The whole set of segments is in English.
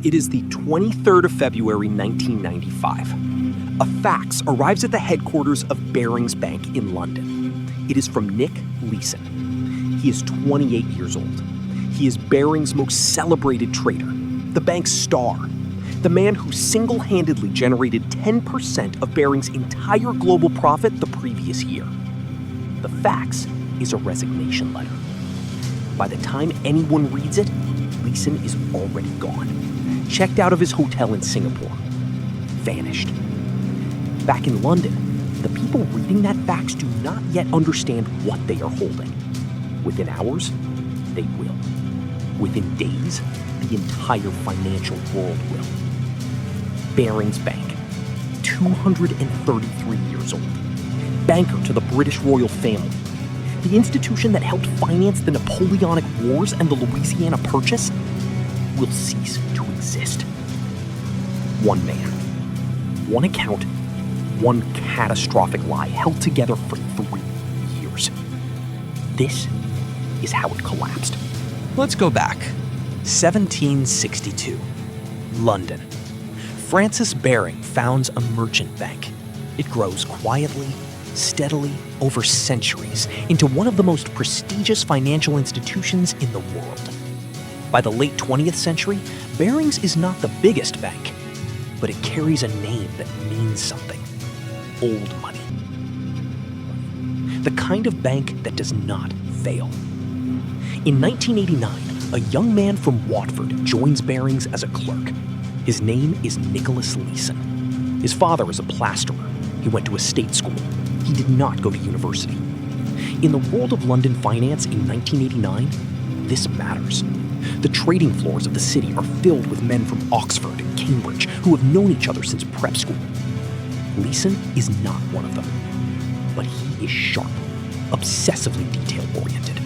It is the 23rd of February, 1995. A fax arrives at the headquarters of Barings Bank in London. It is from Nick Leeson. He is 28 years old. He is Barings' most celebrated trader, the bank's star, the man who single-handedly generated 10% of Barings' entire global profit the previous year. The fax is a resignation letter. By the time anyone reads it, Leeson is already gone, checked out of his hotel in Singapore, vanished. Back in London, the people reading that fax do not yet understand what they are holding. Within hours, they will. Within days, the entire financial world will. Barings Bank, 233 years old, banker to the British royal family, the institution that helped finance the Napoleonic Wars and the Louisiana Purchase, will cease to exist. One man, one account, one catastrophic lie held together for 3 years. This is how it collapsed. Let's go back. 1762. London. Francis Baring founds a merchant bank. It grows quietly, steadily, over centuries, into one of the most prestigious financial institutions in the world. By the late 20th century, Barings is not the biggest bank, but it carries a name that means something. Old money. The kind of bank that does not fail. In 1989, a young man from Watford joins Barings as a clerk. His name is Nicholas Leeson. His father is a plasterer. He went to a state school. He did not go to university. In the world of London finance in 1989, this matters. The trading floors of the city are filled with men from Oxford and Cambridge who have known each other since prep school. Leeson is not one of them, but he is sharp, obsessively detail-oriented.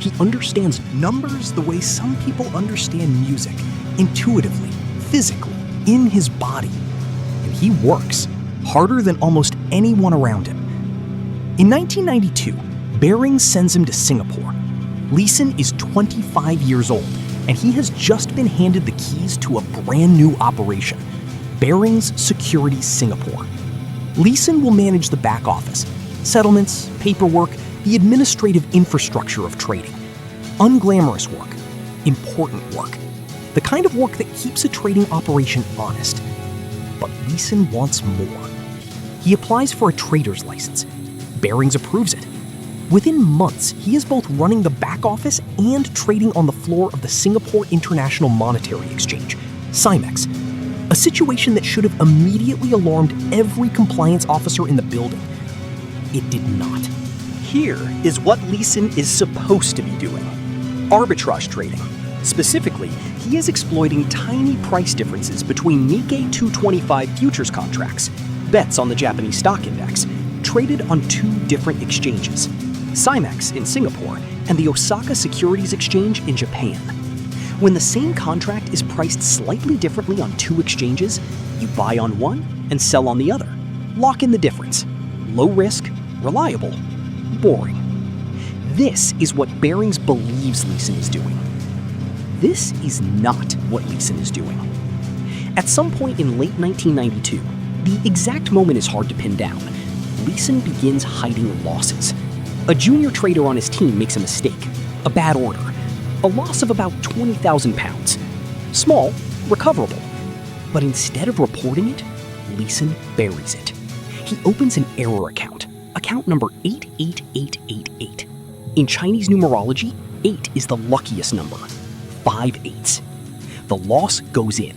He understands numbers the way some people understand music, intuitively, physically, in his body. And he works harder than almost anyone around him. In 1992, Barings sends him to Singapore. Leeson is 25 years old, and he has just been handed the keys to a brand new operation, Barings Securities Singapore. Leeson will manage the back office, settlements, paperwork, the administrative infrastructure of trading. Unglamorous work, important work, the kind of work that keeps a trading operation honest. But Leeson wants more. He applies for a trader's license. Barings approves it. Within months, he is both running the back office and trading on the floor of the Singapore International Monetary Exchange, SIMEX, a situation that should have immediately alarmed every compliance officer in the building. It did not. Here is what Leeson is supposed to be doing. Arbitrage trading. Specifically, he is exploiting tiny price differences between Nikkei 225 futures contracts, bets on the Japanese stock index, traded on 2 different exchanges, SIMEX in Singapore and the Osaka Securities Exchange in Japan. When the same contract is priced slightly differently on 2 exchanges, you buy on one and sell on the other. Lock in the difference. Low risk, reliable, boring. This is what Barings believes Leeson is doing. This is not what Leeson is doing. At some point in late 1992, the exact moment is hard to pin down, Leeson begins hiding losses. A junior trader on his team makes a mistake, a bad order, a loss of about £20,000. Small, recoverable. But instead of reporting it, Leeson buries it. He opens an error account number 88888. In Chinese numerology, 8 is the luckiest number. 5 8s. The loss goes in.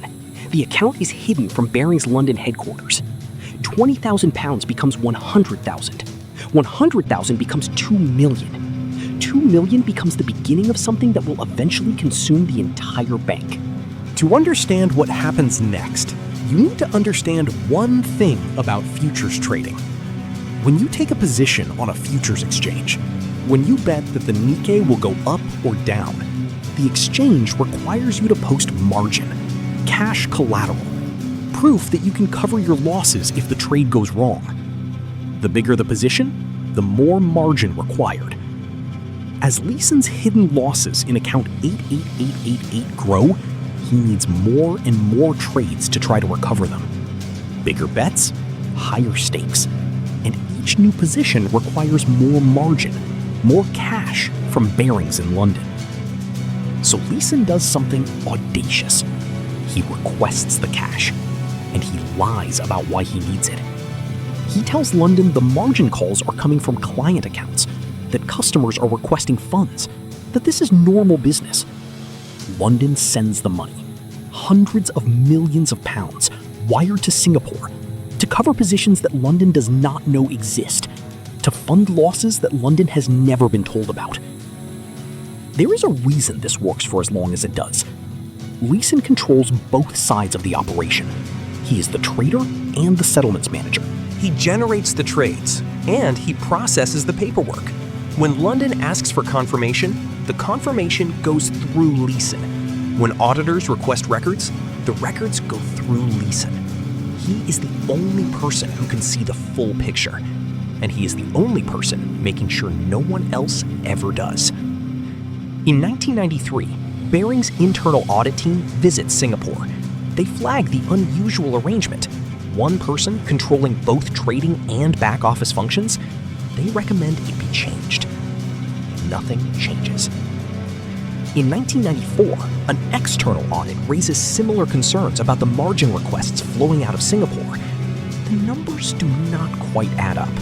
The account is hidden from Barings' London headquarters. £20,000 becomes 100,000. 100,000 becomes 2 million. 2 million becomes the beginning of something that will eventually consume the entire bank. To understand what happens next, you need to understand one thing about futures trading. When you take a position on a futures exchange, when you bet that the Nikkei will go up or down, the exchange requires you to post margin, cash collateral, proof that you can cover your losses if the trade goes wrong. The bigger the position, the more margin required. As Leeson's hidden losses in account 88888 grow, he needs more and more trades to try to recover them. Bigger bets, higher stakes, and each new position requires more margin, more cash from Barings in London. So Leeson does something audacious. He requests the cash, and he lies about why he needs it. He tells London the margin calls are coming from client accounts, that customers are requesting funds, that this is normal business. London sends the money, hundreds of millions of pounds, wired to Singapore, to cover positions that London does not know exist, to fund losses that London has never been told about. There is a reason this works for as long as it does. Leeson controls both sides of the operation. He is the trader and the settlements manager. He generates the trades, and he processes the paperwork. When London asks for confirmation, the confirmation goes through Leeson. When auditors request records, the records go through Leeson. He is the only person who can see the full picture, and he is the only person making sure no one else ever does. In 1993, Barings' internal audit team visits Singapore. They flag the unusual arrangement. One person controlling both trading and back office functions. They recommend it be changed. Nothing changes. In 1994, an external audit raises similar concerns about the margin requests flowing out of Singapore. The numbers do not quite add up.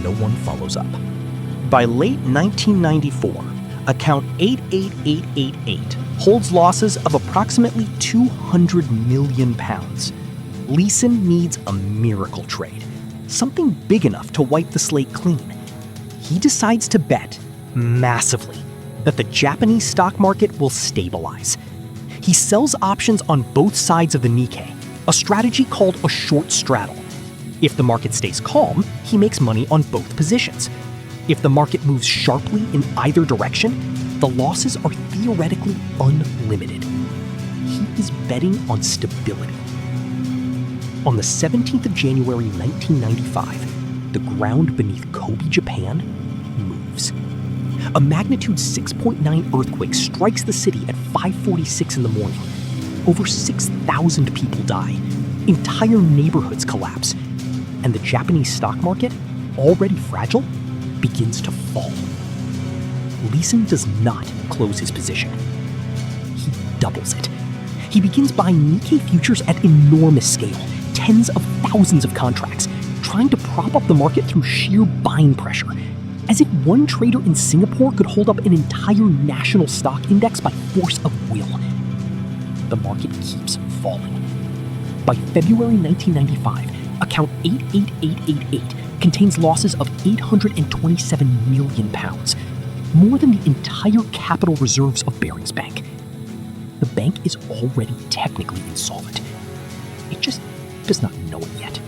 No one follows up. By late 1994, account 88888 holds losses of approximately £200 million. Leeson needs a miracle trade, something big enough to wipe the slate clean. He decides to bet, massively, that the Japanese stock market will stabilize. He sells options on both sides of the Nikkei, a strategy called a short straddle. If the market stays calm, he makes money on both positions. If the market moves sharply in either direction, the losses are theoretically unlimited. He is betting on stability. On the 17th of January 1995, the ground beneath Kobe, Japan, moves. A magnitude 6.9 earthquake strikes the city at 5:46 in the morning. Over 6,000 people die. Entire neighborhoods collapse. And the Japanese stock market, already fragile, begins to fall. Leeson does not close his position. He doubles it. He begins buying Nikkei futures at enormous scale, tens of thousands of contracts, trying to prop up the market through sheer buying pressure, as if one trader in Singapore could hold up an entire national stock index by force of will. The market keeps falling. By February 1995, account 88888 contains losses of £827 million, more than the entire capital reserves of Barings Bank. The bank is already technically insolvent. It just does not know it yet.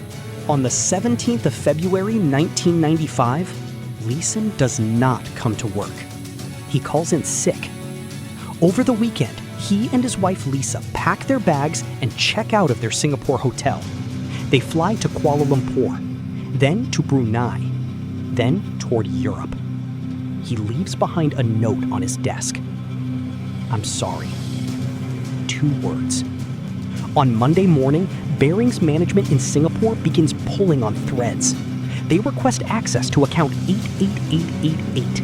On the 17th of February 1995, Leeson does not come to work. He calls in sick. Over the weekend, he and his wife Lisa pack their bags and check out of their Singapore hotel. They fly to Kuala Lumpur, then to Brunei, then toward Europe. He leaves behind a note on his desk. I'm sorry. 2 words. On Monday morning, Barings management in Singapore begins pulling on threads. They request access to account 88888.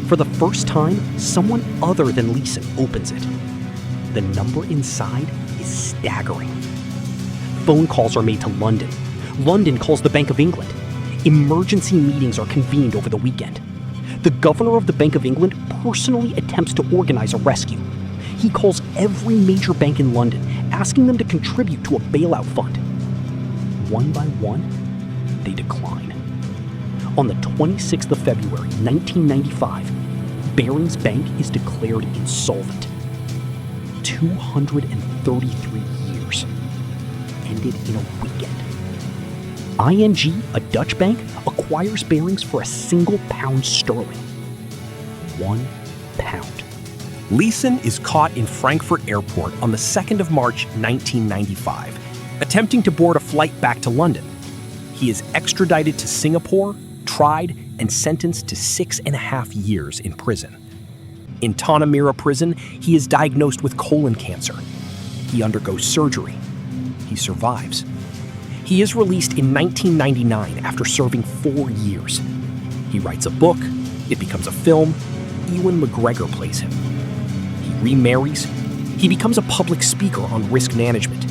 For the first time, someone other than Leeson opens it. The number inside is staggering. Phone calls are made to London. London calls the Bank of England. Emergency meetings are convened over the weekend. The governor of the Bank of England personally attempts to organize a rescue. He calls every major bank in London, asking them to contribute to a bailout fund. One by one, they decline. On the 26th of February, 1995, Barings Bank is declared insolvent. 233 years ended in a weekend. ING, a Dutch bank, acquires Barings for £1 sterling. £1. Leeson is caught in Frankfurt Airport on the 2nd of March, 1995, attempting to board a flight back to London. He is extradited to Singapore, tried, and sentenced to 6.5 years in prison. In Tanamira prison, he is diagnosed with colon cancer. He undergoes surgery. He survives. He is released in 1999 after serving 4 years. He writes a book. It becomes a film. Ewan McGregor plays him. He remarries. He becomes a public speaker on risk management.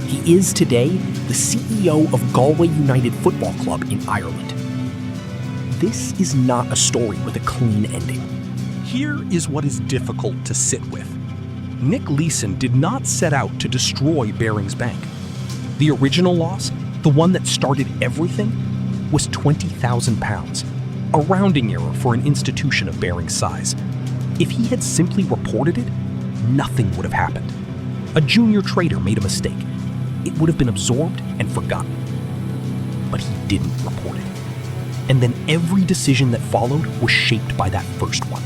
He is today the CEO of Galway United Football Club in Ireland. This is not a story with a clean ending. Here is what is difficult to sit with. Nick Leeson did not set out to destroy Barings Bank. The original loss, the one that started everything, was £20,000, a rounding error for an institution of Barings' size. If he had simply reported it, nothing would have happened. A junior trader made a mistake. It would have been absorbed and forgotten. But he didn't report it. And then every decision that followed was shaped by that first one.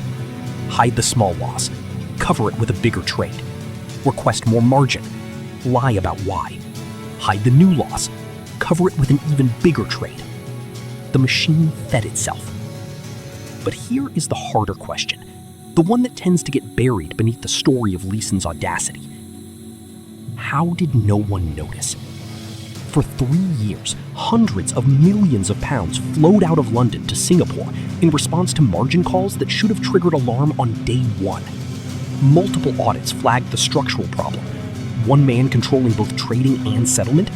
Hide the small loss, cover it with a bigger trade, request more margin, lie about why, hide the new loss, cover it with an even bigger trade. The machine fed itself. But here is the harder question, the one that tends to get buried beneath the story of Leeson's audacity. How did no one notice? For 3 years, hundreds of millions of pounds flowed out of London to Singapore in response to margin calls that should have triggered alarm on day one. Multiple audits flagged the structural problem, one man controlling both trading and settlement,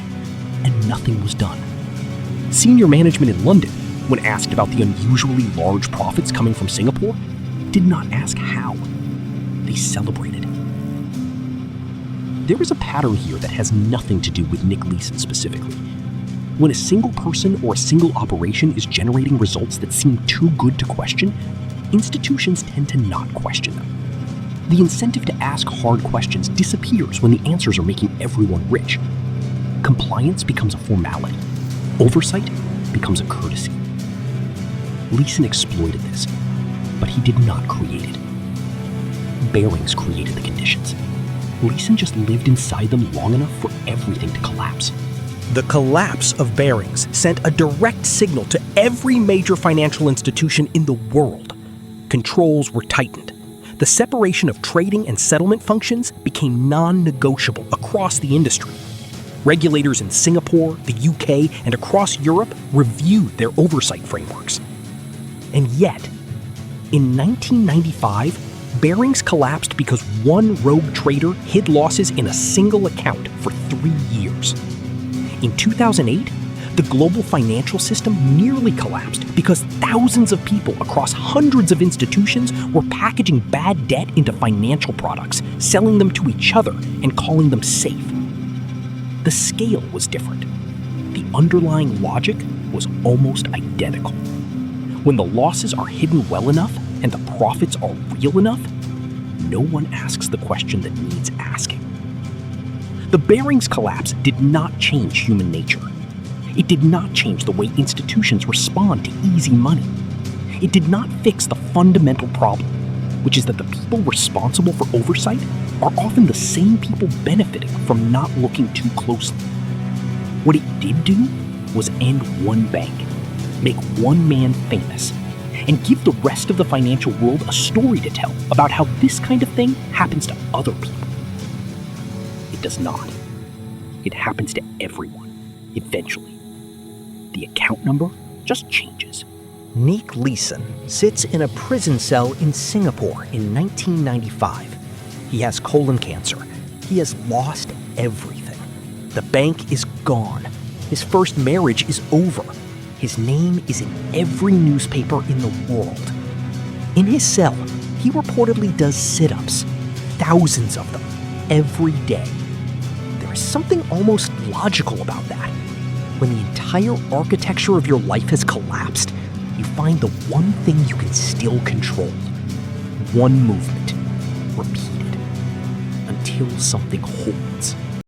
and nothing was done. Senior management in London, when asked about the unusually large profits coming from Singapore, did not ask how. They celebrated. There is a pattern here that has nothing to do with Nick Leeson specifically. When a single person or a single operation is generating results that seem too good to question, institutions tend to not question them. The incentive to ask hard questions disappears when the answers are making everyone rich. Compliance becomes a formality. Oversight becomes a courtesy. Leeson exploited this, but he did not create it. Barings created the conditions. Leeson just lived inside them long enough for everything to collapse. The collapse of Barings sent a direct signal to every major financial institution in the world. Controls were tightened. The separation of trading and settlement functions became non-negotiable across the industry. Regulators in Singapore, the UK, and across Europe reviewed their oversight frameworks. And yet, in 1995, Barings collapsed because one rogue trader hid losses in a single account for 3 years. In 2008, the global financial system nearly collapsed because thousands of people across hundreds of institutions were packaging bad debt into financial products, selling them to each other, and calling them safe. The scale was different. The underlying logic was almost identical. When the losses are hidden well enough and the profits are real enough, no one asks the question that needs asking. The Barings collapse did not change human nature. It did not change the way institutions respond to easy money. It did not fix the fundamental problem, which is that the people responsible for oversight are often the same people benefiting from not looking too closely. What it did do was end one bank, make one man famous, and give the rest of the financial world a story to tell about how this kind of thing happens to other people. It does not. It happens to everyone, eventually. The account number just changes. Nick Leeson sits in a prison cell in Singapore in 1995. He has colon cancer. He has lost everything. The bank is gone. His first marriage is over. His name is in every newspaper in the world. In his cell, he reportedly does sit-ups, thousands of them, every day. There is something almost logical about that. When the entire architecture of your life has collapsed, you find the one thing you can still control. One movement, repeated, until something holds.